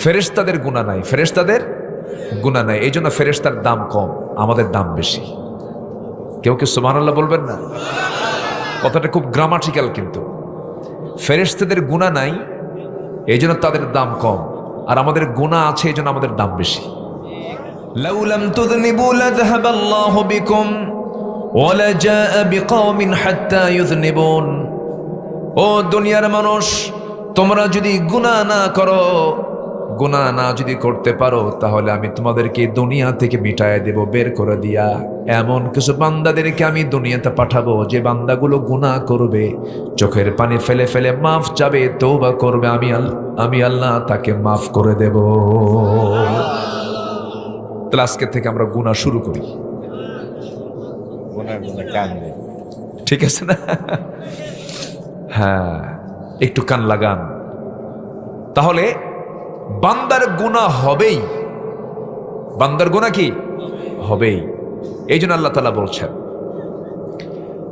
ফেরেশতাদের গুনাহ নাই, ফেরেশতাদের গুনাহ নাই, এই জন্য ফেরেশতার দাম কম, আমাদের দাম বেশি। কেউ কি সুবহানাল্লাহ বলবেন না? কথাটা খুব গ্রামাটিক্যাল, কিন্তু ফেরেশতাদের গুনাহ নাই এই জন্য তাদের দাম কম, আর আমাদের গুনাহ আছে এই জন্য আমাদের দাম বেশি। লাউ লাম তুযনিবু লাযহাবা আল্লাহু বিকুম ওয়া লাজাআ বিকওমিন হাত্তা ইউযনিবুন। ও দুনিয়ার মানুষ, তোমরা যদি গুনাহ না করো, গুনাহ না যদি করতে পারো, তাহলে আমি তোমাদেরকে দুনিয়া থেকে মিটায় দেব, বের করে দিয়া এমন কিছু বান্দাদেরকে আমি দুনিয়াতে পাঠাবো যে বান্দাগুলো গুনাহ করবে, চোখের পানি ফেলে ফেলে মাফ চাবে, তওবা করবে, আমি আল্লাহ তাকে মাফ করে দেব। তাহলে আজকে থেকে আমরা গুনাহ শুরু করি, ঠিক আছে না? হ্যাঁ, একটু কান লাগান, তাহলে বান্দার গুনাহ হবেই। বান্দার গুনাহ কি হবেই, এই জন্য আল্লাহ তাআলা বলছেন।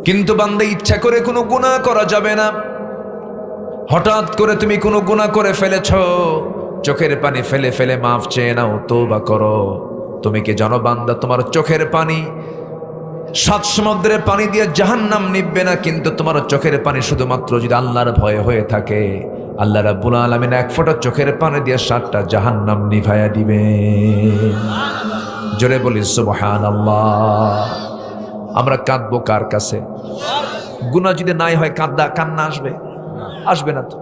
কিন্তু বান্দা ইচ্ছা করে কোনো গুনাহ করা যাবে না। হঠাৎ করে তুমি কোনো গুনাহ করে ফেলেছ, চোখের পানি ফেলে ফেলে মাফ চেয়ে নাও, তওবা করো। তুমি কি জানো বান্দা, তোমার চোখের পানি 7 সমুদ্রের পানি দিয়ে জাহান্নাম নিববে না, কিন্তু তোমার চোখের পানি শুধুমাত্র যদি আল্লাহর ভয় হয়ে থাকে, আল্লাহ রাব্বুল আলামিন 1 ফোঁটা চোখের পানি দিয়ে 7টা জাহান্নাম নিভাইয়া দিবে। জোরে বলি সুবহানাল্লাহ। আমরা কাঁদবো কার কাছে? গুনাহ যদি নাই হয় কান্না আসবে? আসবে না তো।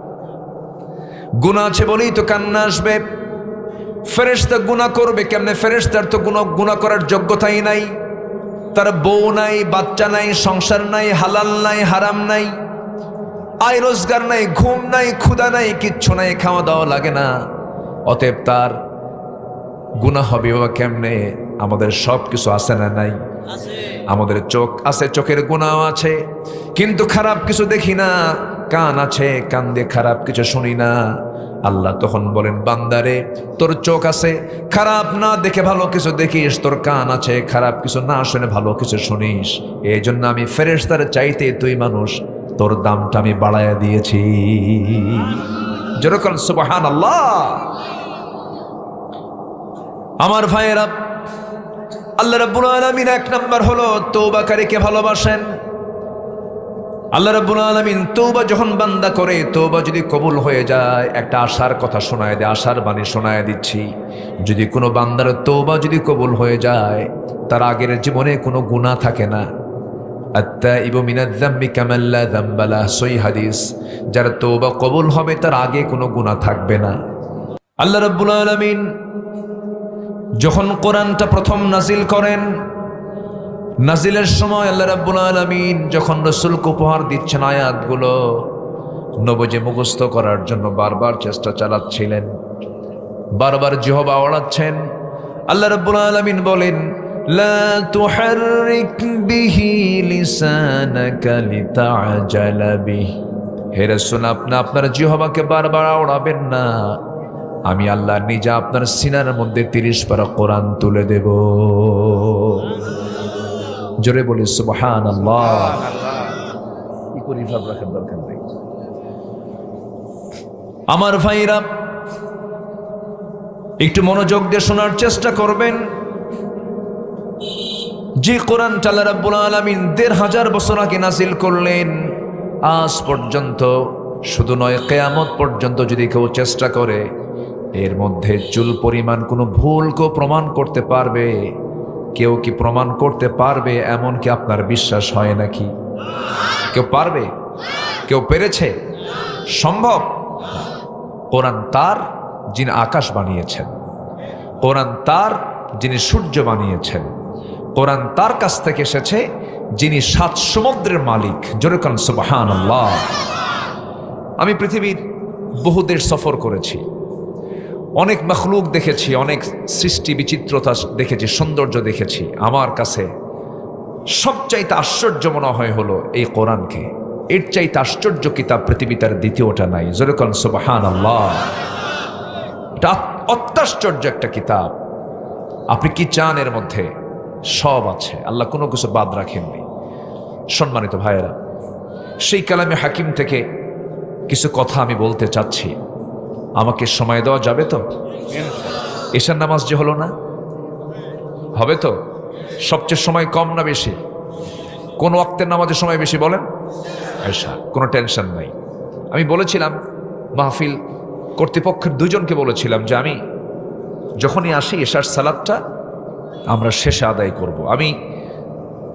গুনাহ আছে বলেই তো কান্না আসবে। ফেরেশতা গুনাহ করবে কেমনে? ফেরেশতার তো গুনাহ করার যোগ্যতাই নাই, তার বউ নাই, বাচ্চা নাই, সংসার নাই, হালাল নাই, হারাম নাই, আয় রোজগার নাই, ঘুম নাই, ক্ষুধা নাই, কিচ্ছু নাই, খাওয়া দাওয়া লাগে না। অতএব তার গুনাহ হবে বা কেমনে? আমাদের সব কিছু আছে না নাই? আমাদের চোখ আছে, চোখের গুনাহ আছে, কিন্তু খারাপ কিছু দেখি না। কান আছে, কান দিয়ে খারাপ কিছু শুনি না। আল্লাহ তখন বলেন, বান্দারে তোর চোখ আছে, খারাপ না দেখে ভালো কিছু দেখিস, তোর কান আছে, খারাপ কিছু না শুনে ভালো কিছু শুনিস। এই জন্য আমি ফেরেশতার চাইতে তুই মানুষ, তোর দামটা আমি বাড়াইয়া দিয়েছি। যেরকম সুবহানাল্লাহ। আমার ভাইয়েরা, আল্লাহ রাব্বুল আলামিন 1 নাম্বার হলো তওবাকারীকে ভালোবাসেন। আল্লাহ রাব্বুল আলামিন তওবা যখন বান্দা করে, তওবা যদি কবুল হয়ে যায়, একটা আশার কথা শোনায় দেয়, আশার বাণী শোনায় দিচ্ছি। যদি কোনো বান্দার তওবা যদি কবুল হয়ে যায়, তার আগের জীবনে কোনো গুনাহ থাকে না। আত-তাইবু মিনায-যামবি কামান লা যামবা লাহু, সহিহ হাদিস। যার তওবা কবুল হবে তার আগে কোনো গুনাহ থাকবে না। আল্লাহ রাব্বুল আলামিন যখন কোরআনটা প্রথম নাজিল করেন, নাজিলের সময় আল্লাহ রাব্বুল আলামিন যখন রাসূলকে উপহার দিচ্ছেন আয়াতগুলো, নবীজি মুখস্থ করার জন্য বারবার চেষ্টা চালাচ্ছিলেন, বারবার জিহবা ওড়াচ্ছেন। আল্লাহ রাব্বুল আলামিন বলেন, লা তুহাররিক বিহি লিসানাকা লিতাআজালা বিহি। হে রাসূল, আপনি আপনার জিহবাকে বারবার ওড়াবেন না, আমি আল্লাহ নিজে আপনার সিনার মধ্যে 30 পারা কোরআন তুলে দেব। জোরে বলি সুবহানাল্লাহ। আমার ভাইরা, একটু মনোযোগ দিয়ে শোনার চেষ্টা করবেন। যে কোরআনটা আল্লাহ রাব্বুল আলামিন 1500 বছর আগে নাজিল করলেন, আজ পর্যন্ত শুধু নয়, কিয়ামত পর্যন্ত যদি কেউ চেষ্টা করে, এর মধ্যে চুল পরিমাণ কোনো ভুল কেউ প্রমাণ করতে পারবে? কেউ কি প্রমাণ করতে পারবে? এমন কি আপনার বিশ্বাস হয় নাকি? কেউ পারবে? কেউ পেরেছে? সম্ভব? কোরআন তার যিনি আকাশ বানিয়েছেন, কোরআন তার যিনি সূর্য বানিয়েছেন, কোরআন তার কাছ থেকে এসেছে যিনি 7 সমুদ্রের মালিক। জোরে বলেন সুবহানাল্লাহ। আমি পৃথিবীর বহু দেশ সফর করেছি, অনেক মখলুক দেখেছি, অনেক সৃষ্টি বিচিত্রতা দেখেছি, সৌন্দর্য দেখেছি। আমার কাছে সবচাইতে আশ্চর্য মনে হয় হলো এই কোরআনকে। এর চাইতে আশ্চর্য কিতাব পৃথিবীতে আর দ্বিতীয়টা নাই। জোরে বলেন সুবহানাল্লাহ। এটা অত্যাশ্চর্য একটা কিতাব। আপনি কি চান? এর মধ্যে সব আছে, আল্লাহ কোনো কিছু বাদ রাখেননি। সম্মানিত ভাইয়েরা, সেই কালামে হাকিম থেকে কিছু কথা আমি বলতে চাচ্ছি। আমাকে সময় দেওয়া যাবে তো? এশার নামাজ যে হলো না, হবে তো? সবচেয়ে সময় কম না বেশি? কোন ওয়াক্তের নামাজের সময় বেশি বলেন? এশা। কোনো টেনশন নাই। আমি বলেছিলাম মাহফিল কর্তৃপক্ষের দুজনকে বলেছিলাম যে আমি যখনই আসি এশার সালাদটা আমরা শেষে আদায় করব। আমি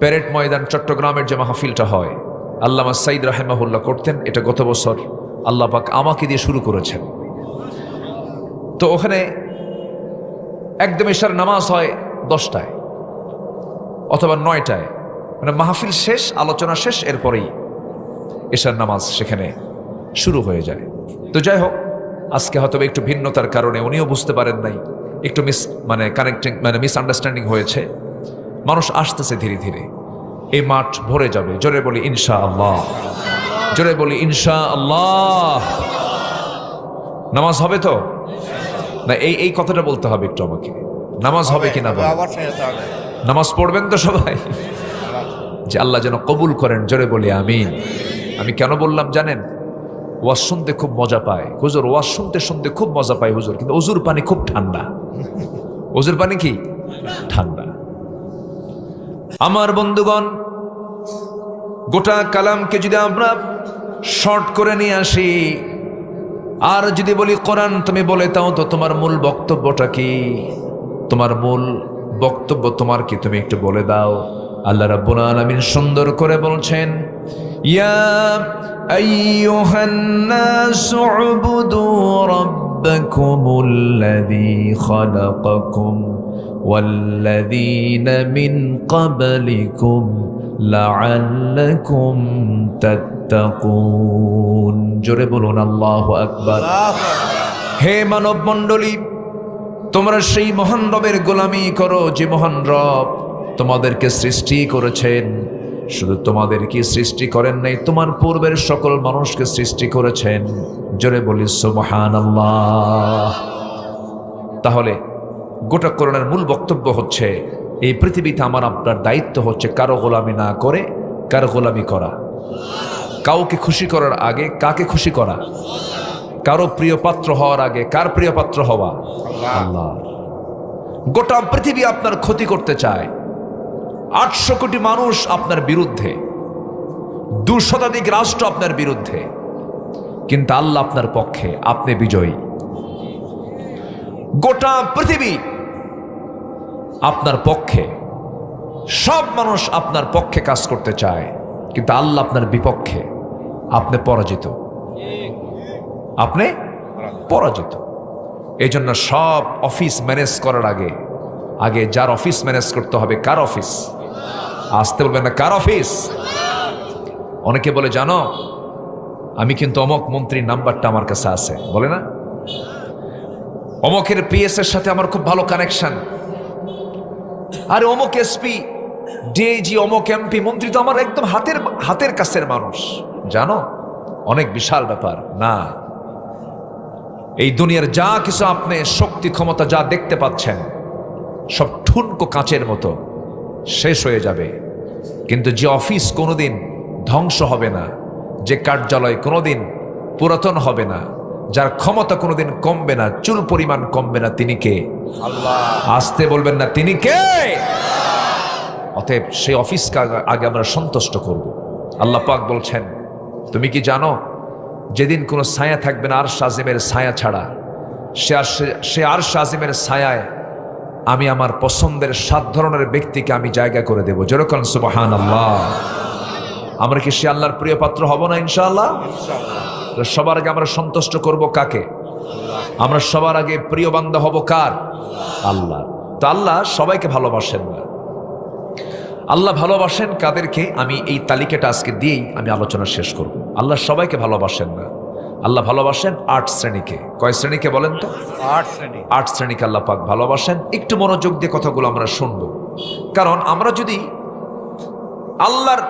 প্যারেড ময়দান চট্টগ্রামের যে মাহফিলটা হয়, আল্লামা সাইদ রাহেমাহুল্লাহ করতেন, এটা গত বছর আল্লাহ পাক আমাকে দিয়ে শুরু করেছেন। তো ওখানে একদম এশার নামাজ হয় 10টায় অথবা 9টায়, মানে মাহফিল শেষ, আলোচনা শেষ, এরপরেই এশার নামাজ সেখানে শুরু হয়ে যায়। তো যাই হোক, আজকে হয়তো একটু ভিন্নতার কারণে উনিও বুঝতে পারেন নাই, একটু মিসআন্ডারস্ট্যান্ডিং হয়েছে। মানুষ আসতেছে ধীরে ধীরে, এই মাঠ ভরে যাবে। জোরে বলি ইনশা আল্লাহ, জোরে বলি ইনশা আল্লাহ। নামাজ হবে তো না? এই কথাটা বলতে হবে একটু আমাকে। নামাজ হবে কিনা? নামাজ পড়বেন তো সবাই? যে আল্লাহ যেন কবুল করেন, জোরে বলি আমিন। আমি কেন বললাম জানেন? ওয়াজ শুনতে খুব মজা পায় হুজুর, ওয়াজ শুনতে শুনতে খুব মজা পায় হুজুর, কিন্তু ওজুর পানি খুব ঠান্ডা। ওজুর পানি কি ঠান্ডা? আমার বন্ধুগণ, গোটা কালামকে যদি আমরা শর্ট করে নিয়ে আসি আর যদি বলি কোরআন তুমি বলে দাও তো তোমার মূল বক্তব্যটা কি? তোমার মূল বক্তব্য তোমার কি, তুমি একটু বলে দাও। আল্লাহ রাব্বুল আলামিন সুন্দর করে বলছেন, ইয়া আইয়ুহান নাসু উবুদু রাব্বাকুমুল্লাযী খালাকাকুম ওয়াল্লাযীনা মিন ক্বাবলিকুম লাআল্লাকুম তাত্তাকুন। জোরে বলুন আল্লাহু আকবার। হে মানব মণ্ডলী, তোমরা সেই মহান রবের গোলামি করো যে মহান রব তোমাদেরকে সৃষ্টি করেছেন। শুধু তোমাদেরকে সৃষ্টি করেন নাই, তোমার পূর্বের সকল মানুষকে সৃষ্টি করেছেন। জোরে বলি সুবহানাল্লাহ। তাহলে গোটা কোরআনের মূল বক্তব্য হচ্ছে, এই পৃথিবীতে আমার আপনার দায়িত্ব হচ্ছে কারো গোলামি না করে কারো গোলামি করা। কাউকে খুশি করার আগে কাকে খুশি করা? কারো প্রিয় পাত্র হওয়ার আগে কার প্রিয় পাত্র হওয়া? আল্লাহ। গোটা পৃথিবী আপনার ক্ষতি করতে চায়, 800 কোটি মানুষ আপনার বিরুদ্ধে, 2 শতাধিক রাষ্ট্র আপনার বিরুদ্ধে, কিন্তু আল্লাহ আপনার পক্ষে, আপনি বিজয়ী। গোটা পৃথিবী আপনার পক্ষে, সব মানুষ আপনার পক্ষে কাজ করতে চায়, কিন্তু আল্লাহ আপনার বিপক্ষে, আপনি পরাজিত, আপনি পরাজিত। এই জন্য সব অফিস ম্যানেজ করার আগে আগে যার অফিস ম্যানেজ করতে হবে, কার অফিস? আসতে বলবেন না, কার অফিস? অনেকে বলে জানো আমি কিন্তু অমক মন্ত্রীর নাম্বারটা আমার কাছে আছে, বলে না, অমকের পিএস এর সাথে আমার খুব ভালো কানেকশন, আরে অমক এসপি ডিআইজি অমক এমপি মন্ত্রী তো আমার একদম হাতের কাছের মানুষ। জানো অনেক বিশাল ব্যাপার না। এই দুনিয়ার যা কিছু আপনি শক্তি ক্ষমতা যা দেখতে পাচ্ছেন সব ঠুনকো কাঁচের মতো শেষ হয়ে যাবে, কিন্তু যে অফিস কোনোদিন ধ্বংস হবে না, যে কার্যালয় কোনোদিন পুরাতন হবে না, যার ক্ষমতা কোনোদিন কমবে না, চুল পরিমাণ কমবে না, তিনি কে? আল্লাহ। আসতে বলবেন না, তিনি কে? অতএব সেই অফিসকে আগে আমরা সন্তুষ্ট করব। আল্লাহ পাক বলছেন, তুমি কি জানো যেদিন কোনো ছায়া থাকবে না আরশ আজিমের ছায়া ছাড়া, সে আরশ আজিমের ছায়ায় আমি আমার পছন্দের 7 ধরনের ব্যক্তিকে আমি জায়গা করে দেব। যেরকম সুবহানাল্লাহ। আমরা কি সে আল্লাহর প্রিয় পাত্র হব না ইনশাআল্লাহ? তো সবার আগে আমরা সন্তুষ্ট করব কাকে? আমরা সবার আগে প্রিয় বান্দা হব কার? আল্লাহ। তো আল্লাহ সবাইকে ভালোবাসেন না। আল্লাহ ভালোবাসেন কাদেরকে? আমি এই তালিকাটা আজকে দিয়েই আমি আলোচনা শেষ করব। আল্লাহ সবাইকে ভালোবাসেন না, আল্লাহ ভালোবাসেন 8 শ্রেণীকে। কয় শ্রেণীকে বলেন তো? 8 শ্রেণী। 8 শ্রেণীকে আল্লাহ পাক ভালোবাসেন। একটু মনোযোগ দিয়ে কথাগুলো আমরা শুনবো, কারণ আমরা যদি আল্লাহর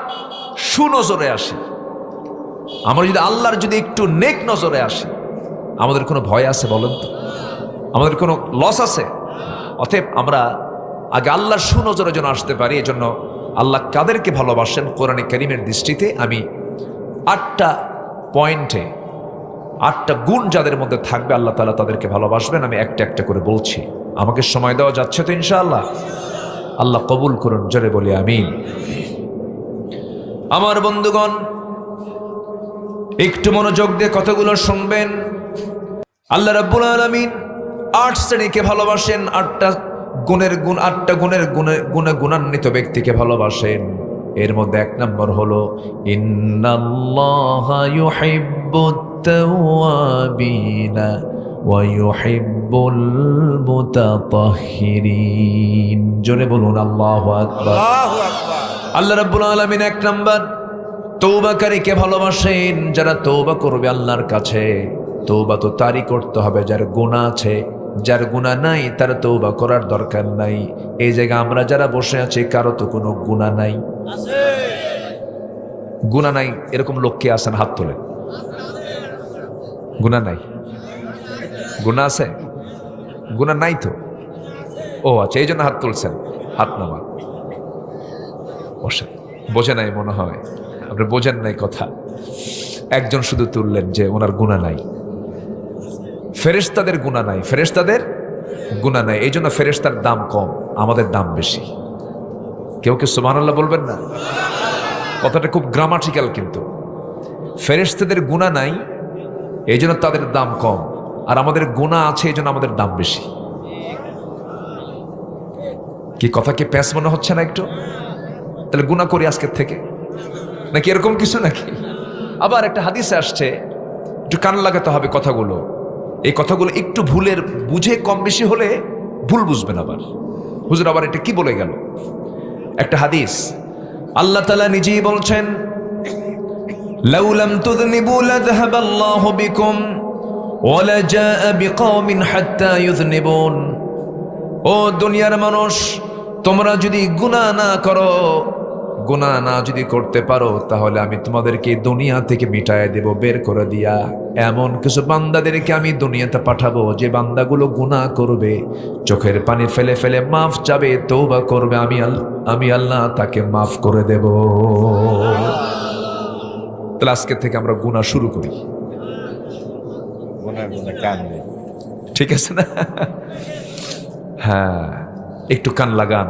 সুনজরে আসি, আমরা যদি আল্লাহর যদি একটু নেক নজরে আসি, আমাদের কোনো ভয় আছে বলেন তো? আমাদের কোনো লস আছে? অতএব আমরা আগে আল্লাহর সুনজরে যেন আসতে পারি, এজন্য আল্লাহ কাদেরকে ভালোবাসেন কোরআনে কারীমের দৃষ্টিতে আমি 8টা পয়েন্টে 8টা গুণ যাদের মধ্যে থাকবে আল্লাহ তাআলা তাদেরকে ভালোবাসবেন। আমি একটা একটা করে বলছি, আমাকে সময় দেওয়া যাচ্ছে তো ইনশাআল্লাহ? আল্লাহ কবুল করুন, জোরে বলি আমিন। আমার বন্ধুগণ, একটু মনোযোগ দিয়ে কথাগুলো শুনবেন। আল্লাহ রাব্বুল আলামিন 8 শ্রেণীকে ভালোবাসেন, 8টা গুণে গুণান্বিত ব্যক্তিকে ভালোবাসেন। এর মধ্যে 1 নম্বর হলো ইন্নাল্লাহা ইউহিব্বুত তাওয়াবিনা ওয়া ইউহিব্বুল মুতাতাহহিরিন। জোরে বলুন আল্লাহু আকবার। আল্লাহু আকবার। আল্লাহ রাব্বুল আলামিন 1 নম্বর তওবাকারীকে ভালোবাসেন, যারা তওবা করবে আল্লাহর কাছে। তওবা তো তারই করতে হবে যার গুনাহ আছে, যার গুনাহ নাই তার তওবা করার দরকার নাই। এই জায়গায় আমরা যারা বসে আছি কারো তো কোনো গুনাহ নাই। গুনাহ নাই এরকম লোক কে আছেন? হাত তোলেন। গুনাহ নাই? গুনাহ আছে? গুনাহ নাই তো? ও আচ্ছা, এই জন্য হাত তুলছেন। হাত নামান। বসে বোঝে নাই মনে হয়, আপনি বোঝেন নাই কথা। একজন শুধু তুললেন যে ওনার গুনাহ নাই। ফেরেশতাদের গুনাহ নাই, ফেরেশতাদের গুনাহ নাই, এই জন্য ফেরেশতার দাম কম, আমাদের দাম বেশি। কেউ কেউ সুবহানাল্লাহ বলবেন না? কথাটা খুব গ্রামাটিক্যাল, কিন্তু ফেরেশতাদের গুনাহ নাই এই জন্য তাদের দাম কম, আর আমাদের গুনাহ আছে এই জন্য আমাদের দাম বেশি। কি কথা কি প্যাঁচ মনে হচ্ছে না একটু? তাহলে গুনাহ করি আজকের থেকে নাকি এরকম কিছু নাকি? আবার একটা হাদিসে আসছে, একটু কান লাগাতে হবে কথাগুলো। এই কথাগুলো একটু ভুলের বুঝে কম বেশি হলে ভুল বুঝবেন। আবার হুজুর আবার এটা কি বলে গেল? একটা হাদিস, আল্লাহ তাআলা নিজেই বলছেন, লাউ লাম তুযনিবু লাযহাবাল্লাহু বিকুম ওয়া লাজাআ বিকওমিন হাত্তা ইউযনিবুন। ও দুনিয়ার মানুষ, তোমরা যদি গুনাহ না করো, গুনাহ না যদি করতে পারো, তাহলে আমি তোমাদেরকে দুনিয়া থেকে মিটায় দেব, বের করে দিয়া। এমন কিছু বান্দাদেরকে আমি দুনিয়াতে পাঠাবো যে বান্দাগুলো গুনাহ করবে, চোখের পানি ফেলে ফেলে মাফ চাবে, তওবা করবে, আমি আল্লাহ তাকে মাফ করে দেব। তাহলে আজকে থেকে আমরা গুনাহ শুরু করি। গুনাহ গুনাহ কান নেই। ঠিক আছে না? হ্যাঁ, একটু কান লাগান।